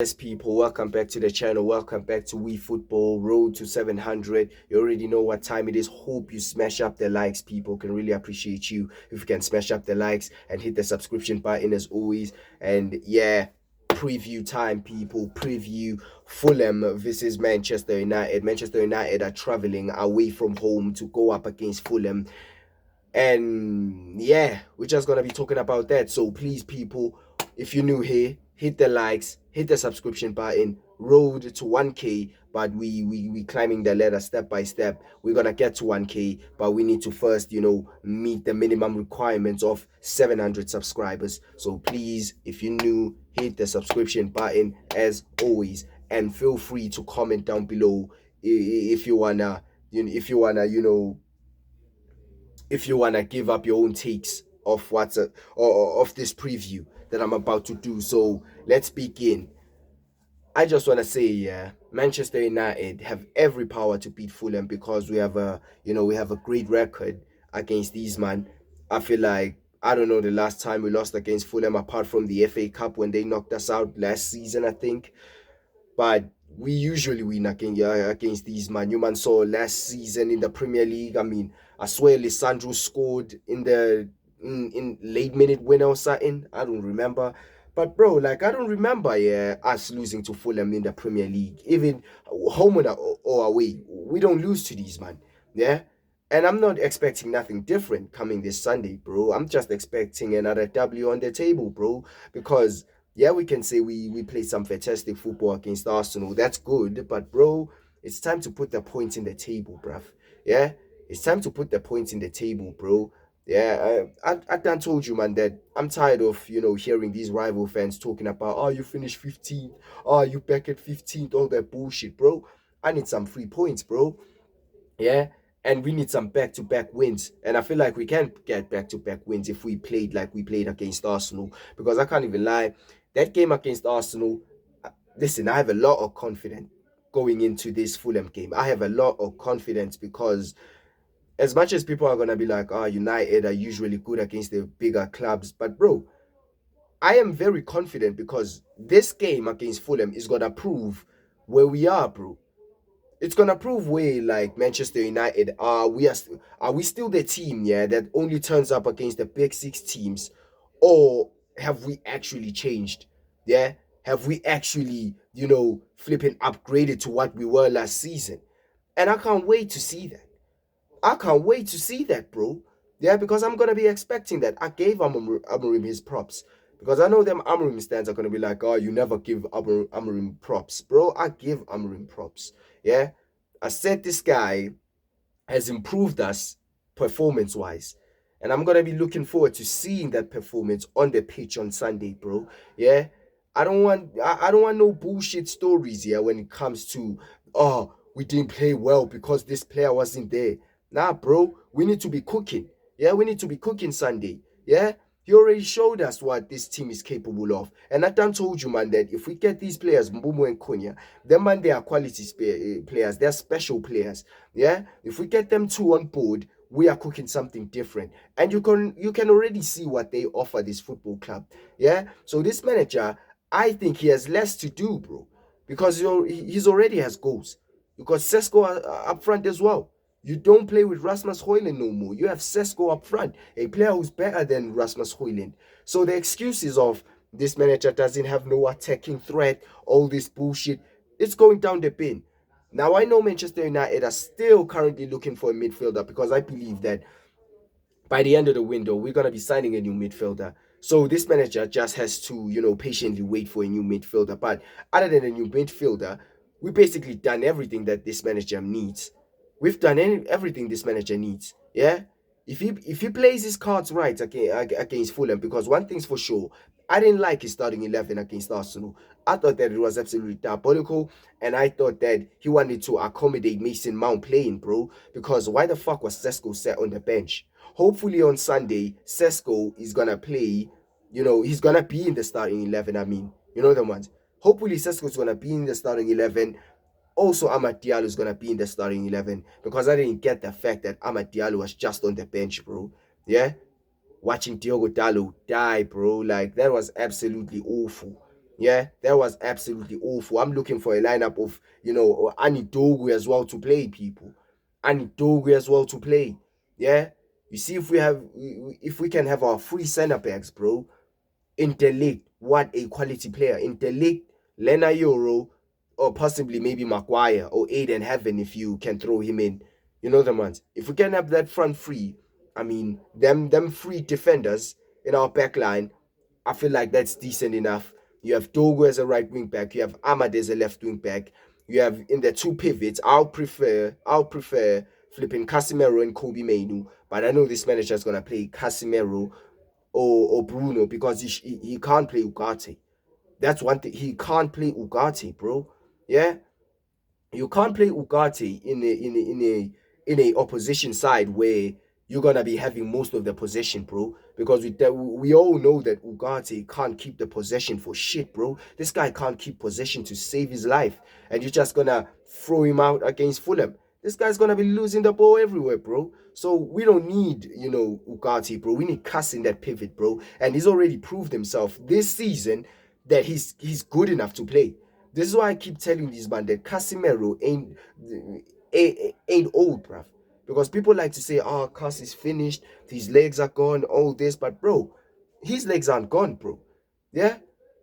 Yes, people, welcome back to the channel. Welcome back to We Football Road to 700. You already know what time it is. Hope you smash up the likes, people. Can really appreciate you if you can smash up the likes and hit the subscription button as always. And yeah, preview time, people. Preview Fulham versus Manchester United. Manchester United are traveling away from home to go up against Fulham. And yeah, we're just gonna be talking about that. So please, people, if you're new here, hit the likes, hit the subscription button. Road to 1K, but we climbing the ladder step by step. We're gonna get to 1K, but we need to first, meet the minimum requirements of 700 subscribers. So please, if you're new, hit the subscription button as always, and feel free to comment down below if you wanna, if you wanna, if you want to give up your own takes of or of this preview that I'm about to do. So let's begin. I just want to say, yeah, Manchester United have every power to beat Fulham because we have a great record against these man. I feel like I don't know the last time we lost against Fulham apart from the FA Cup when they knocked us out last season, I think. But we usually win against these man. You man saw last season in the Premier League. I mean, I swear Lisandro scored in the in late minute winner or something. I don't remember. But bro, like I don't remember us losing to Fulham in the Premier League. Even home or away. We don't lose to these man. Yeah. And I'm not expecting nothing different coming this Sunday, bro. I'm just expecting another W on the table, bro. Because yeah, we can say we played some fantastic football against Arsenal. That's good, but bro, it's time to put the points in the table, bruv. Yeah, it's time to put the points in the table, bro. Yeah, I done told you, man, that I'm tired of hearing these rival fans talking about, oh, you finished 15th, oh, you back at 15th, all that bullshit, bro. I need some 3 points, bro. Yeah. And we need some back to back wins. And I feel like we can get back to back wins if we played like we played against Arsenal. Because I can't even lie, that game against Arsenal, listen, I have a lot of confidence going into this Fulham game. I have a lot of confidence because as much as people are going to be like, oh, United are usually good against the bigger clubs. But bro, I am very confident because this game against Fulham is going to prove where we are, bro. It's gonna prove where like Manchester United are we still the team, yeah, that only turns up against the big six teams, or have we actually changed? Yeah, have we actually flipping upgraded to what we were last season? And I can't wait to see that. I can't wait to see that, bro. Yeah, because I'm gonna be expecting that. I gave Amorim his props because I know them Amorim stands are gonna be like, oh, you never give Amorim props, bro. I give Amorim props. Yeah, I said this guy has improved us performance wise. And I'm gonna be looking forward to seeing that performance on the pitch on Sunday, bro. Yeah. I don't want no bullshit stories here when it comes to we didn't play well because this player wasn't there. Nah, bro, we need to be cooking. Yeah, we need to be cooking Sunday. Yeah. He already showed us what this team is capable of. And I done told you, man, that if we get these players, Mbumo and Konya, them man, they are quality players. They're special players. Yeah, if we get them two on board, we are cooking something different. And you can already see what they offer this football club. Yeah, so this manager, I think he has less to do, bro, because he's already has goals. You got Sesko up front as well. You don't play with Rasmus Højlund no more. You have Sesko up front, a player who's better than Rasmus Højlund. So the excuses of this manager doesn't have no attacking threat, all this bullshit, it's going down the bin. Now, I know Manchester United are still currently looking for a midfielder because I believe that by the end of the window, we're going to be signing a new midfielder. So this manager just has to, patiently wait for a new midfielder. But other than a new midfielder, we basically done everything that this manager needs. We've done everything this manager needs. Yeah. If he plays his cards right against Fulham, because one thing's for sure, I didn't like his starting 11 against Arsenal. I thought that it was absolutely diabolical, and I thought that he wanted to accommodate Mason Mount playing, bro. Because why the fuck was Sesko set on the bench? Hopefully on Sunday, Sesko is gonna play. He's gonna be in the starting 11. I mean, you know the ones. Hopefully, Sesko's gonna be in the starting 11. Also, Amad Diallo is gonna be in the starting 11 because I didn't get the fact that Amad Diallo was just on the bench, bro. Yeah, watching Diogo Dallo die, bro, like that was absolutely awful. Yeah, that was absolutely awful. I'm looking for a lineup of, Ani Dogu as well to play, people. Ani Dogu as well to play. Yeah. You see, if we can have our free center backs, bro. Interlinked, what a quality player. Interlinked, Lena Euro, or possibly maybe Maguire or Aiden Heaven if you can throw him in. You know the ones. If we can have that front free, I mean, them free defenders in our back line, I feel like that's decent enough. You have Dogo as a right wing back. You have Ahmad as a left wing back. You have in the two pivots. I'll prefer flipping Casemiro and Kobe Mainu. But I know this manager is gonna play Casemiro or Bruno because he can't play Ugarte. That's one thing. He can't play Ugarte, bro. Yeah, you can't play Ugarte in a opposition side where you're gonna be having most of the possession, bro. Because we all know that Ugarte can't keep the possession for shit, bro. This guy can't keep possession to save his life, and you're just gonna throw him out against Fulham. This guy's gonna be losing the ball everywhere, bro. So we don't need, Ugarte, bro. We need Cass in that pivot, bro. And he's already proved himself this season that he's good enough to play. This is why I keep telling this man that Casemiro ain't old, bruv. Because people like to say, "Oh, Cas is finished, his legs are gone, all this," but bro, his legs aren't gone, bro. Yeah.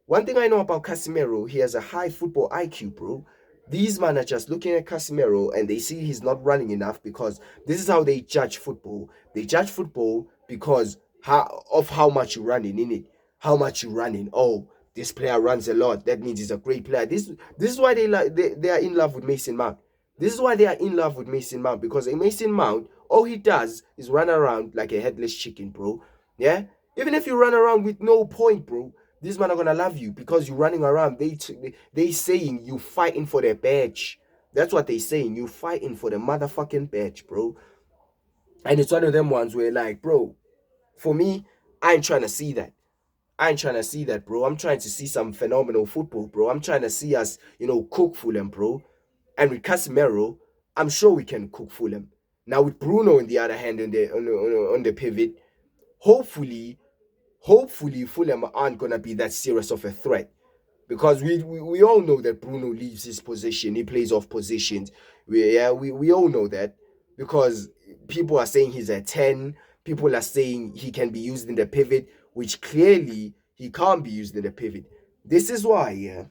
One thing I know about Casemiro, he has a high football IQ, bro. These men are just looking at Casemiro and they see he's not running enough because this is how they judge football. They judge football because of how much you're running in it, how much you're running. Oh, this player runs a lot. That means he's a great player. This is why they are in love with Mason Mount. This is why they are in love with Mason Mount because a Mason Mount, all he does is run around like a headless chicken, bro. Yeah, even if you run around with no point, bro, these men are gonna love you because you're running around. They saying you fighting for their badge. That's what they saying. You fighting for the motherfucking badge, bro. And it's one of them ones where like, bro, for me, I ain't trying to see that. I ain't trying to see that, bro. I'm trying to see some phenomenal football, bro. I'm trying to see us, cook Fulham, bro. And with Casemiro, I'm sure we can cook Fulham. Now with Bruno on the other hand on the pivot, hopefully, hopefully Fulham aren't gonna be that serious of a threat because we all know that Bruno leaves his position. He plays off positions. We all know that because people are saying he's a 10. People are saying he can be used in the pivot, which clearly he can't be used in the pivot. This is why, yeah.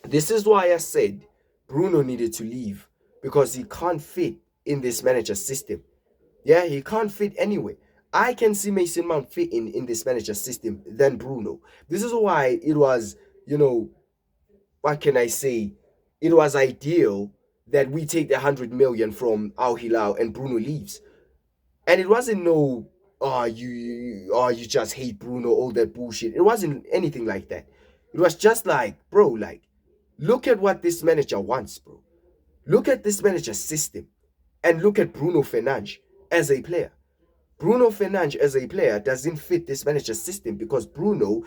This is why I said Bruno needed to leave because he can't fit in this manager system. Yeah, he can't fit anyway. I can see Mason Mount fit in this manager system than Bruno. This is why it was, what can I say? It was ideal that we take the 100 million from Al Hilal and Bruno leaves. And it wasn't no, you just hate Bruno, all that bullshit. It wasn't anything like that. It was just like, bro, like, look at what this manager wants, bro. Look at this manager system and look at Bruno Fernandes as a player. Bruno Fernandes as a player doesn't fit this manager system because Bruno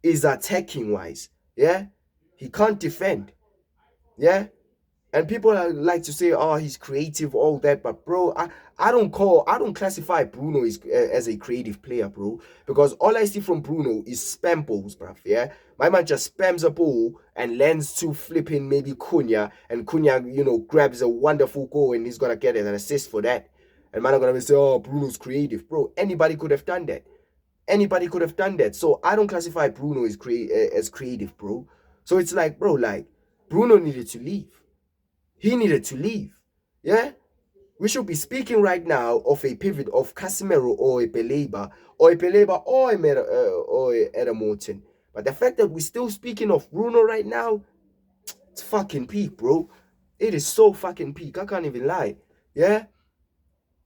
is attacking wise. Yeah, he can't defend. Yeah, and people like to say, "Oh, he's creative, all that." But bro, I don't classify Bruno as a creative player, bro. Because all I see from Bruno is spam balls, bruv. Yeah, my man just spams a ball and lands to flipping maybe Cunha, and Cunha, grabs a wonderful goal, and he's gonna get an assist for that. And man are gonna say, "Oh, Bruno's creative, bro." Anybody could have done that. Anybody could have done that. So I don't classify Bruno as creative, bro. So it's like, bro, like Bruno needed to leave. He needed to leave. Yeah? We should be speaking right now of a pivot of Casemiro or a Beleba or a Adam Morton. But the fact that we're still speaking of Bruno right now, it's fucking peak, bro. It is so fucking peak. I can't even lie. Yeah?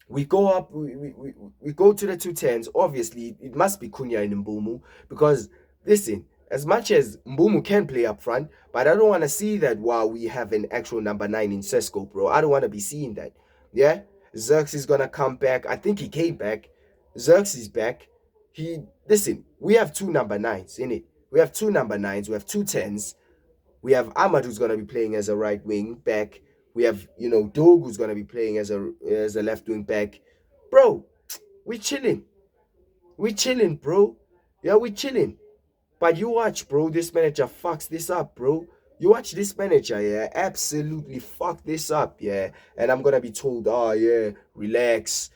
We go up, we go to the 210s. Obviously, it must be Cunha and Mbumu because, listen, as much as Mbumu can play up front, but I don't want to see that while we have an actual number 9 in Sesko, bro. I don't want to be seeing that. Yeah? Zerx is going to come back. I think he came back. Zerx is back. Listen, we have two number 9s in it. We have two number 9s. We have two 10s. We have Ahmad who's gonna be playing as a right wing back. We have Dog who's gonna be playing as a left wing back. Bro, we chilling. We chilling, bro. Yeah, we chilling. But you watch, bro, this manager fucks this up, bro. You watch this manager, yeah, absolutely fuck this up, yeah. And I'm gonna be told, oh yeah, relax,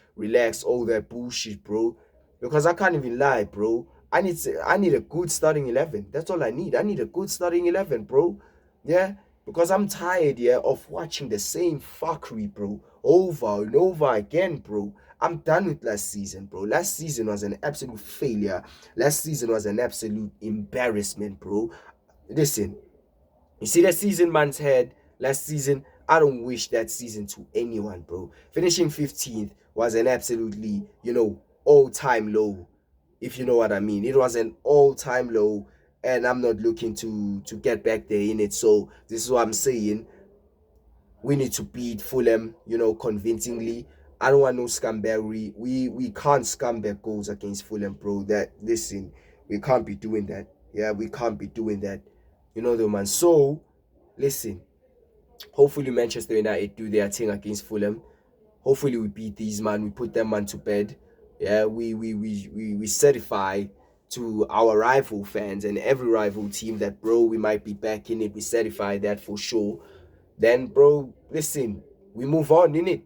all that bullshit, bro. Because I can't even lie, bro. I need a good starting 11. That's all I need. I need a good starting 11, bro. Yeah, because I'm tired, yeah, of watching the same fuckery, bro, over and over again, bro. I'm done with last season, bro. Last season was an absolute failure. Last season was an absolute embarrassment, bro. Listen, you see that season man's had last season? I don't wish that season to anyone, bro. Finishing 15th was an absolutely, all-time low, if you know what I mean. It was an all-time low, and I'm not looking to get back there in it. So this is what I'm saying. We need to beat Fulham, convincingly. I don't want no scamberry. We can't scamback goals against Fulham, bro. That listen, we can't be doing that. Yeah, we can't be doing that. The man. So listen, hopefully Manchester United do their thing against Fulham. Hopefully we beat these man. We put them man to bed. Yeah, we certify to our rival fans and every rival team that, bro, we might be back in it. We certify that for sure. Then, bro, listen, we move on, innit?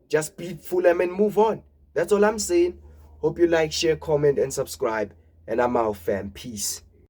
Just beat Fulham and move on. That's all I'm saying. Hope you like, share, comment, and subscribe. And I'm out, fam. Peace.